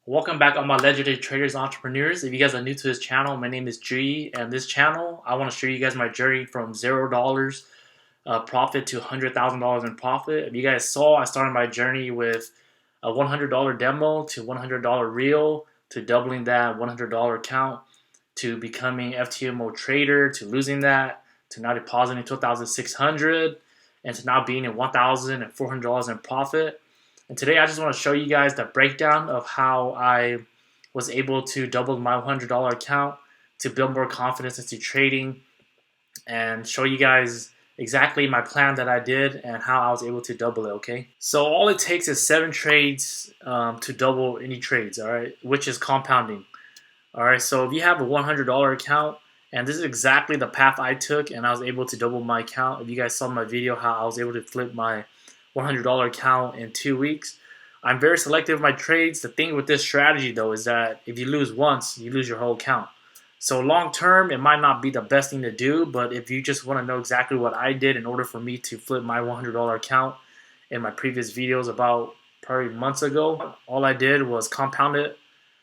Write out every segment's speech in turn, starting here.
Welcome back, all my legendary traders, entrepreneurs. If you guys are new to this channel, my name is G, and this channel, I want to show you guys my journey from $0 profit to $100,000 in profit. If you guys saw, I started my journey with a $100 demo to $100 reel to doubling that $100 account to becoming FTMO trader to losing that to now depositing $2,600 and to now being in $1,400 in profit. And today I just want to show you guys the breakdown of how I was able to double my $100 account to build more confidence into trading and show you guys exactly my plan that I did and how I was able to double it, okay? So all it takes is 7 trades to double any trades, all right, which is compounding. All right, so if you have a $100 account, and this is exactly the path I took, and I was able to double my account. If you guys saw my video how I was able to flip my $100 account in 2 weeks. I'm very selective with my trades. The thing with this strategy though is that if you lose once, you lose your whole account. So long term, it might not be the best thing to do, but if you just want to know exactly what I did in order for me to flip my $100 account in my previous videos about probably months ago, all I did was compound it.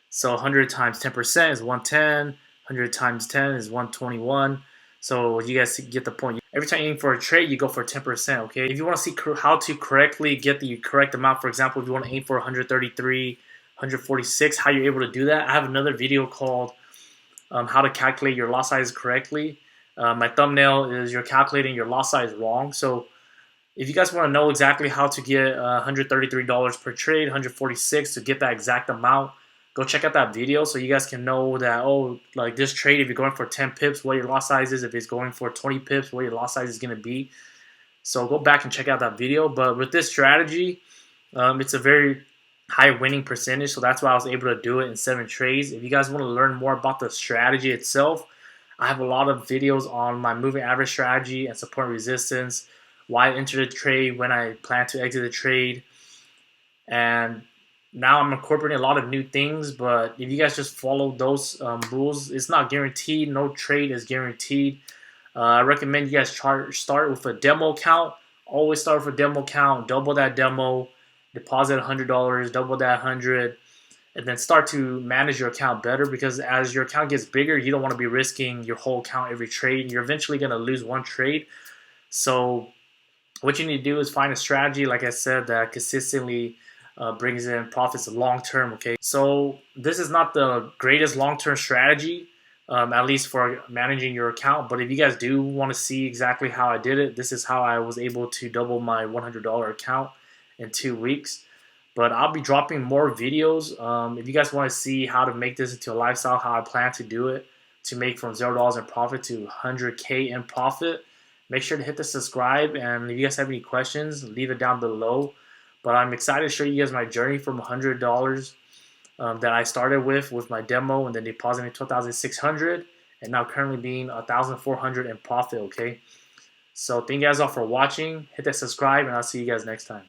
So 100 times 10% is 110, 100 times 10 is 121. So you guys get the point. Every time you aim for a trade, you go for 10%, okay? If you want to see how to correctly get the correct amount, for example, if you want to aim for 133, 146, how you're able to do that, I have another video called how to calculate your lot size correctly. My thumbnail is you're calculating your lot size wrong. So if you guys want to know exactly how to get $133 per trade, 146 to get that exact amount, go check out that video so you guys can know that, oh, like this trade, if you're going for 10 pips, what your lot size is. If it's going for 20 pips, what your lot size is going to be. So go back and check out that video. But with this strategy, it's a very high winning percentage. So that's why I was able to do it in 7 trades. If you guys want to learn more about the strategy itself, I have a lot of videos on my moving average strategy and support and resistance, why I entered the trade, when I plan to exit the trade, and now I'm incorporating a lot of new things, but if you guys just follow those rules, it's not guaranteed. No trade is guaranteed. I recommend you guys start with a demo account. Always start with a demo account. Double that demo. Deposit $100. Double that 100, and then start to manage your account better. Because as your account gets bigger, you don't want to be risking your whole account every trade. You're eventually going to lose one trade. So what you need to do is find a strategy, like I said, that consistently brings in profits long term, okay? So this is not the greatest long-term strategy, at least for managing your account. But if you guys do want to see exactly how I did it, this is how I was able to double my $100 account in 2 weeks. But I'll be dropping more videos. If you guys want to see how to make this into a lifestyle, how I plan to do it, to make from $0 in profit to 100K in profit, make sure to hit the subscribe. And if you guys have any questions, leave it down below. But I'm excited to show you guys my journey from $100 that I started with my demo, and then depositing $2,600, and now currently being $1,400 in profit, okay? So thank you guys all for watching. Hit that subscribe, and I'll see you guys next time.